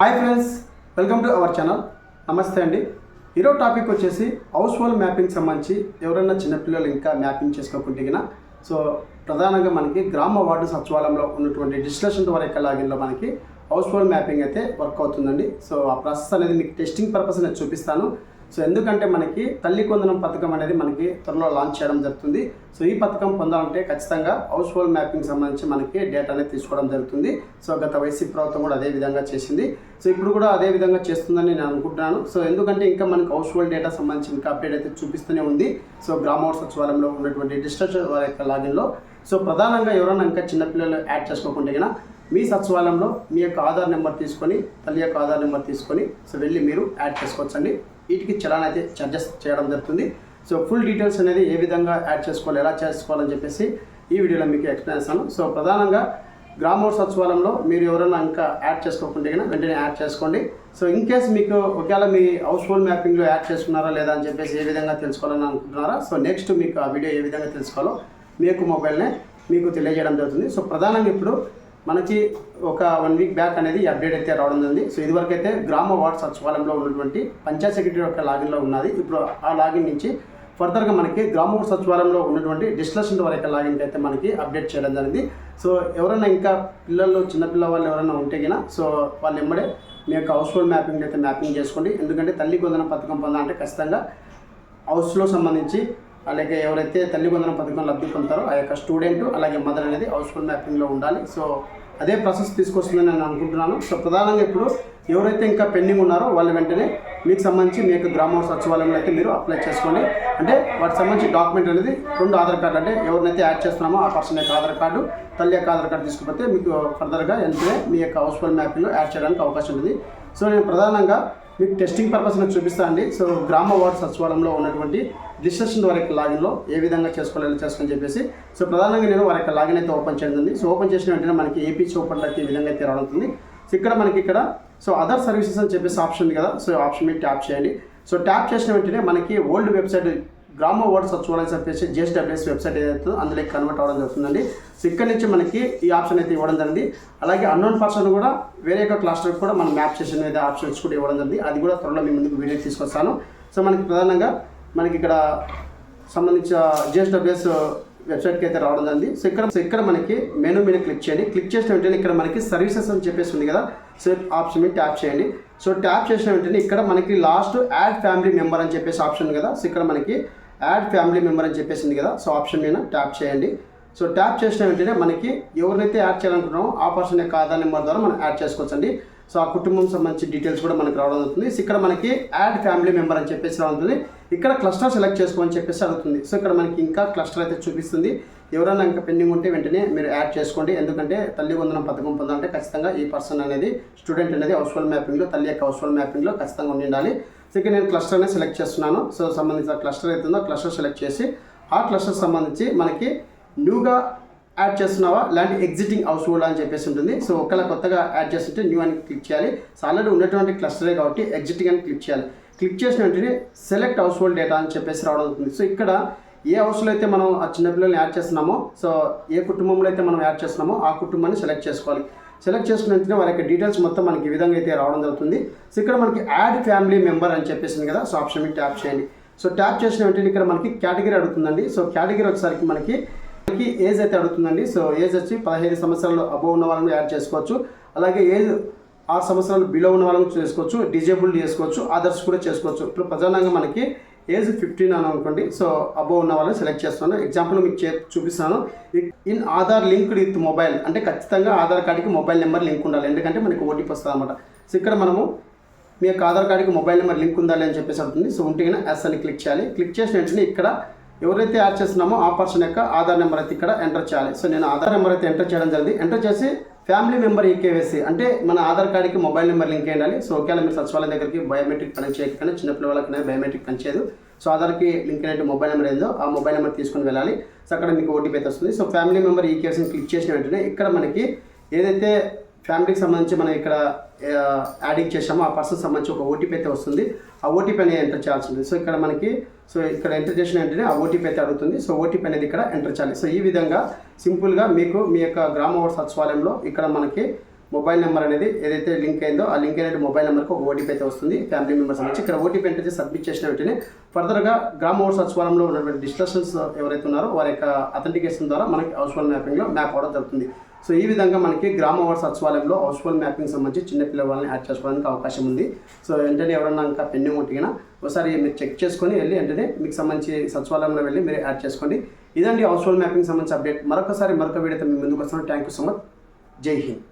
Hi friends, welcome to our channel. నమస్తే అండి. ఈరోజు టాపిక్ వచ్చేసి హౌస్ హోల్డ్ మ్యాపింగ్ సంబంధించి ఎవరైనా చిన్నపిల్లలు ఇంకా మ్యాపింగ్ చేసుకోకుంటే సో ప్రధానంగా మనకి గ్రామ వార్డు సచివాలయంలో ఉన్నటువంటి డిజిటల్ ద్వారా లాగిన్లో మనకి హౌస్ హోల్డ్ మ్యాపింగ్ అయితే వర్క్ అవుతుందండి. సో ఆ ప్రాసెస్ అనేది మీకు టెస్టింగ్ పర్పస్ నేను చూపిస్తాను. సో ఎందుకంటే మనకి తల్లి కొందనం పథకం అనేది మనకి త్వరలో లాంచ్ చేయడం జరుగుతుంది. సో ఈ పథకం పొందాలంటే ఖచ్చితంగా హౌస్ హోల్డ్ మ్యాపింగ్ సంబంధించి మనకి డేటా అనేది తీసుకోవడం జరుగుతుంది. సో గత వైసీపీ ప్రభుత్వం కూడా అదే విధంగా చేసింది. సో ఇప్పుడు కూడా అదే విధంగా చేస్తుందని నేను అనుకుంటున్నాను. సో ఎందుకంటే ఇంకా మనకి హౌస్ హోల్డ్ డేటా సంబంధించి ఇంకా అప్డేట్ అయితే చూపిస్తూనే ఉంది. సో గ్రామ వార్డు సచివాలయంలో ఉన్నటువంటి డిజిటల్ వారి యొక్క లాగిన్లో సో ప్రధానంగా ఎవరైనా ఇంకా చిన్నపిల్లలు యాడ్ చేసుకోకుండా మీ సచివాలయంలో మీ యొక్క ఆధార్ నెంబర్ తీసుకొని తల్లి యొక్క ఆధార్ నెంబర్ తీసుకొని సో వెళ్ళి మీరు యాడ్ చేసుకోవచ్చండి. వీటికి చలాన్ అయితే ఛార్జెస్ చేయడం జరుగుతుంది. సో ఫుల్ డీటెయిల్స్ అనేది ఏ విధంగా యాడ్ చేసుకోవాలి, ఎలా చేసుకోవాలని చెప్పేసి ఈ వీడియోలో మీకు ఎక్స్ప్లెయిన్ చేస్తాను. సో ప్రధానంగా గ్రామ వార్డు సచివాలయంలో మీరు ఎవరైనా ఇంకా యాడ్ చేసుకోకుంటే వెంటనే యాడ్ చేసుకోండి. సో ఇన్ కేస్ మీకు ఒకవేళ మీ హౌస్ హోల్డ్ మ్యాపింగ్లో యాడ్ చేసుకున్నారా లేదా అని చెప్పేసి ఏ విధంగా తెలుసుకోవాలని అనుకుంటున్నారా, సో నెక్స్ట్ మీకు ఆ వీడియో ఏ విధంగా తెలుసుకోవాలో మీ యొక్క మొబైల్నే మీకు తెలియజేయడం జరుగుతుంది. సో ప్రధానంగా ఇప్పుడు మనకి ఒక 1 వీక్ బ్యాక్ అనేది అప్డేట్ అయితే రావడం జరిగింది. సో ఇదివరకు అయితే గ్రామ వార్డు సచివాలయంలో ఉన్నటువంటి పంచాయత్ సెక్రటరీ యొక్క లాగిన్లో ఉన్నది. ఇప్పుడు ఆ లాగిన్ నుంచి ఫర్దర్గా మనకి గ్రామ వార్డు సచివాలయంలో ఉన్నటువంటి డిజిటల్ వారి యొక్క లాగిన్కి అయితే మనకి అప్డేట్ చేయడం జరిగింది. సో ఎవరైనా ఇంకా పిల్లలు చిన్నపిల్ల వాళ్ళు ఎవరైనా ఉంటే సో వాళ్ళు వెంబడే మీ యొక్క హౌస్ హోల్డ్ మ్యాపింగ్ అయితే మ్యాపింగ్ చేసుకోండి. ఎందుకంటే తల్లి కొందన పథకం పొందాలంటే ఖచ్చితంగా హౌస్లో సంబంధించి అలాగే ఎవరైతే తల్లి కొందన పథకం లబ్ధి పొందుతారో ఆ యొక్క స్టూడెంట్ అలాగే మదర్ అనేది హౌస్ హోల్డ్ మ్యాపింగ్లో ఉండాలి. సో అదే ప్రాసెస్ తీసుకొస్తుందని నేను అనుకుంటున్నాను. సో ప్రధానంగా ఇప్పుడు ఎవరైతే ఇంకా పెండింగ్ ఉన్నారో వాళ్ళు వెంటనే మీకు సంబంధించి మీ యొక్క గ్రామ సచివాలయంలో అయితే మీరు అప్లై చేసుకోండి. అంటే వాటికి సంబంధించి డాక్యుమెంట్ అనేది 2 ఆధార్ కార్డు, అంటే ఎవరినైతే యాడ్ చేస్తున్నామో ఆ పర్సన్ యొక్క ఆధార్ కార్డు, తల్లి యొక్క ఆధార్ కార్డు తీసుకుపోతే మీకు ఫర్దర్గా వెంటనే మీ యొక్క హౌస్ హోల్డ్ మ్యాపింగ్లో యాడ్ చేయడానికి అవకాశం ఉంది. సో నేను ప్రధానంగా మీకు టెస్టింగ్ పర్పస్ నేను చూపిస్తాను అండి. సో గ్రామ వార్డు సచివాలయంలో ఉన్నటువంటి డిజిటల్ వారి యొక్క లాగిన్లో ఏ విధంగా చేసుకోవాలని చేసుకొని చెప్పేసి సో ప్రధానంగా నేను వారి యొక్క లాగిన్ అయితే ఓపెన్ చేయండి. సో ఓపెన్ చేసిన వెంటనే మనకి ఏపీ ఓపెన్లో అయితే ఈ విధంగా అయితే రావడుతుంది. సో ఇక్కడ మనకి ఇక్కడ సో అదర్ సర్వీసెస్ అని చెప్పేసి ఆప్షన్ ఉంది కదా, సో ఆప్షన్ మీద ట్యాప్ చేయండి. సో ట్యాప్ చేసిన వెంటనే మనకి ఓల్డ్ వెబ్సైట్ గ్రామ వార్డు సచివాలయం చెప్పేసి JSWS వెబ్సైట్ ఏదైతే అందులో కన్వర్ట్ అవ్వడం జరుగుతుందండి. సో ఇక్కడ నుంచి మనకి ఈ ఆప్షన్ అయితే ఇవ్వడం జరిగింది. అలాగే అన్నోన్ పర్సన్ కూడా వేరే యొక్క క్లస్టర్ కూడా మనం మ్యాప్ చేసిన మీద ఆప్షన్స్ కూడా ఇవ్వడం జరిగింది. అది కూడా త్వరలో మీ ముందుకు వీడియో తీసుకొస్తాను. సో మనకి ప్రధానంగా మనకి ఇక్కడ సంబంధించిన JSWS వెబ్సైట్కి అయితే రావడం జరిగింది. సో ఇక్కడ మనకి మెనూ మీద క్లిక్ చేయండి. క్లిక్ చేసిన వెంటనే ఇక్కడ మనకి సర్వీసెస్ అని చెప్పేసి ఉంది కదా, సో ఆప్షన్ మీద ట్యాప్ చేయండి. సో ట్యాప్ చేసిన వెంటనే ఇక్కడ మనకి లాస్ట్ యాడ్ ఫ్యామిలీ మెంబర్ అని చెప్పేసి ఆప్షన్ ఉంది కదా, సో ఇక్కడ మనకి యాడ్ ఫ్యామిలీ మెంబర్ అని చెప్పేసి ఉంది కదా, సో ఆప్షన్ మీద ట్యాప్ చేయండి. సో ట్యాప్ చేసిన వెంటనే మనకి ఎవరినైతే యాడ్ చేయాలనుకుంటున్నామో ఆ పర్సన్ యొక్క ఆధార్ నెంబర్ ద్వారా మనం యాడ్ చేసుకోవచ్చండి. సో ఆ కుటుంబం సంబంధించి డీటెయిల్స్ కూడా మనకి రావడం అవుతుంది. సో ఇక్కడ మనకి యాడ్ ఫ్యామిలీ మెంబర్ అని చెప్పేసి రావుతుంది. ఇక్కడ క్లస్టర్ సెలెక్ట్ చేసుకోమని చెప్పేసి అడుగుతుంది. సో ఇక్కడ మనకి ఇంకా క్లస్టర్ అయితే చూపిస్తుంది. ఎవరైనా ఇంకా పెండింగ్ ఉంటే వెంటనే మీరు యాడ్ చేసుకోండి. ఎందుకంటే తల్లి వందనం పథకం పొందాలంటే ఖచ్చితంగా ఈ పర్సన్ అనేది స్టూడెంట్ అనేది హౌస్ హోల్డ్ మ్యాపింగ్లో తల్లి యొక్క హౌస్ హోల్డ్ మ్యాపింగ్లో ఖచ్చితంగా ఉండాలి. సో ఇక్కడ నేను క్లస్టర్ అనేది సెలెక్ట్ చేస్తున్నాను. సో సంబంధించిన క్లస్టర్ అవుతుందో క్లస్టర్ సెలెక్ట్ చేసి ఆ క్లస్టర్ సంబంధించి మనకి న్యూగా యాడ్ చేస్తున్నావా లాంటి ఎగ్జిటింగ్ హౌస్ హోల్డ్ అని చెప్పేసి ఉంటుంది. సో ఒకవేళ కొత్తగా యాడ్ చేస్తుంటే న్యూ అని క్లిక్ చేయాలి. సో ఆల్రెడీ ఉన్నటువంటి క్లస్టరే కాబట్టి ఎగ్జిటింగ్ అని క్లిక్ చేయాలి. క్లిక్ చేసిన వెంటనే సెలెక్ట్ హౌస్ హోల్డ్ డేటా అని చెప్పేసి రావడం అవుతుంది. సో ఇక్కడ ఏ హౌస్లో అయితే మనం ఆ చిన్నపిల్లల్ని యాడ్ చేస్తున్నామో, సో ఏ కుటుంబంలో అయితే మనం యాడ్ చేస్తున్నామో ఆ కుటుంబాన్ని సెలెక్ట్ చేసుకోవాలి. సెలెక్ట్ చేసుకున్న వెంటనే వారి యొక్క డీటెయిల్స్ మొత్తం మనకి ఈ విధంగా అయితే రావడం జరుగుతుంది. సో ఇక్కడ మనకి యాడ్ ఫ్యామిలీ మెంబర్ అని చెప్పేసింది కదా, సో ఆప్షన్ మీద ట్యాప్ చేయండి. సో ట్యాప్ చేసిన వెంటనే ఇక్కడ మనకి కేటగిరీ అడుగుతుందండి. సో కేటగిరీ వచ్చేసరికి మనకి ఏజ్ అయితే అడుగుతుందండి. సో ఏజ్ వచ్చి 15 సంవత్సరాలు అబోవ్ ఉన్న వాళ్ళని యాడ్ చేసుకోవచ్చు. అలాగే ఏజ్ 6 సంవత్సరాలు బిలో ఉన్న వాళ్ళని చేసుకోవచ్చు, డిజేబుల్డ్ చేసుకోవచ్చు, అదర్స్ కూడా చేసుకోవచ్చు. ఇప్పుడు ప్రధానంగా మనకి ఏజ్ 15 అని అనుకోండి. సో అబోవ్ ఉన్న వాళ్ళని సెలెక్ట్ చేస్తున్నాను. ఎగ్జాంపుల్ మీకు చూపిస్తాను. In Aadhaar linked with mobile అంటే ఖచ్చితంగా ఆధార్ కార్డుకి మొబైల్ నెంబర్ లింక్ ఉండాలి. ఎందుకంటే మనకి ఓటీపీ వస్తుంది అనమాట. సో ఇక్కడ మనము మీ యొక్క ఆధార్ కార్డుకి మొబైల్ నెంబర్ లింక్ ఉండాలి అని చెప్పేసి అవుతుంది. సో ఉంటే ఎస్ అని క్లిక్ చేయాలి. క్లిక్ చేసిన వెంటనే ఇక్కడ ఎవరైతే యాడ్ చేస్తున్నామో ఆ పర్సన్ యొక్క ఆధార్ నెంబర్ అయితే ఇక్కడ ఎంటర్ చేయాలి. సో నేను ఆధార్ నెంబర్ అయితే ఎంటర్ చేయడం జరిగింది. ఎంటర్ చేసి ఫ్యామిలీ మెంబర్ ఈకేవైసీ అంటే మన ఆధార్ కార్డుకి మొబైల్ నెంబర్ లింక్ అయ్యాలి. సో ఒకవేళ మీరు సచివాలయం దగ్గరికి బయోమెట్రిక్ పని చేయకపోయినా చిన్నపిల్లల వాళ్ళకి బయోమెట్రిక్ పని చేయదు. సో ఆధార్కి లింక్ అయినట్టు మొబైల్ నెంబర్ ఏదో ఆ మొబైల్ నెంబర్ తీసుకొని వెళ్ళాలి. సో అక్కడ మీకు ఓటీపీ అయితే వస్తుంది. సో ఫ్యామిలీ మెంబర్ ఈకేవైసీని క్లిక్ చేసిన వెంటనే ఇక్కడ మనకి ఏదైతే ఫ్యామిలీకి సంబంధించి మనం ఇక్కడ యాడింగ్ చేసామో ఆ పర్సన్ సంబంధించి ఒక ఓటీపీ అయితే వస్తుంది. ఆ ఓటీపీ అనేది ఎంటర్ చేయాల్సి ఉంది. సో ఇక్కడ మనకి సో ఇక్కడ ఎంటర్ చేసిన వెంటనే ఆ ఓటీపీ అయితే అడుగుతుంది. సో ఓటీపీ అనేది ఇక్కడ ఎంటర్ చేయాలి. సో ఈ విధంగా సింపుల్గా మీకు మీ యొక్క గ్రామ వార్డు సచివాలయంలో ఇక్కడ మనకి మొబైల్ నెంబర్ అనేది ఏదైతే లింక్ అయిందో ఆ లింక్ అయిన మొబైల్ నెంబర్కి ఒక ఓటీపీ అయితే వస్తుంది ఫ్యామిలీ మెంబర్స్ నుంచి. ఇక్కడ ఓటీపీ అంటే సబ్మిట్ చేసిన వెంటనే ఫర్దర్గా గ్రామ వార్డు సచివాలయంలో ఉన్నటువంటి డిస్కషన్స్ ఎవరైతే ఉన్నారో వారి యొక్క అథెంటికేషన్ ద్వారా మనకి హౌస్ హోల్డ్ మ్యాపింగ్లో మ్యాప్ అవడం జరుగుతుంది. సో ఈ విధంగా మనకి గ్రామ వార్డు సచివాలయంలో హౌస్ హోల్డ్ మ్యాపింగ్ సంబంధించి చిన్నపిల్లల వాళ్ళని యాడ్ చేసుకోవడానికి అవకాశం ఉంది. సో వెంటనే ఎవరన్నా ఇంకా పెండింగ్ ఉంటున్నా ఒకసారి మీరు చెక్ చేసుకొని వెళ్ళి వెంటనే మీకు సంబంధించి సచివాలయంలో వెళ్ళి మీరు యాడ్ చేసుకోండి. ఇదండి హౌస్ హోల్డ్ మ్యాపింగ్ సంబంధించి అప్డేట్. మరొక వీడియోతో మీ ముందుకు వస్తాను. Thank you so much. జై హింద్.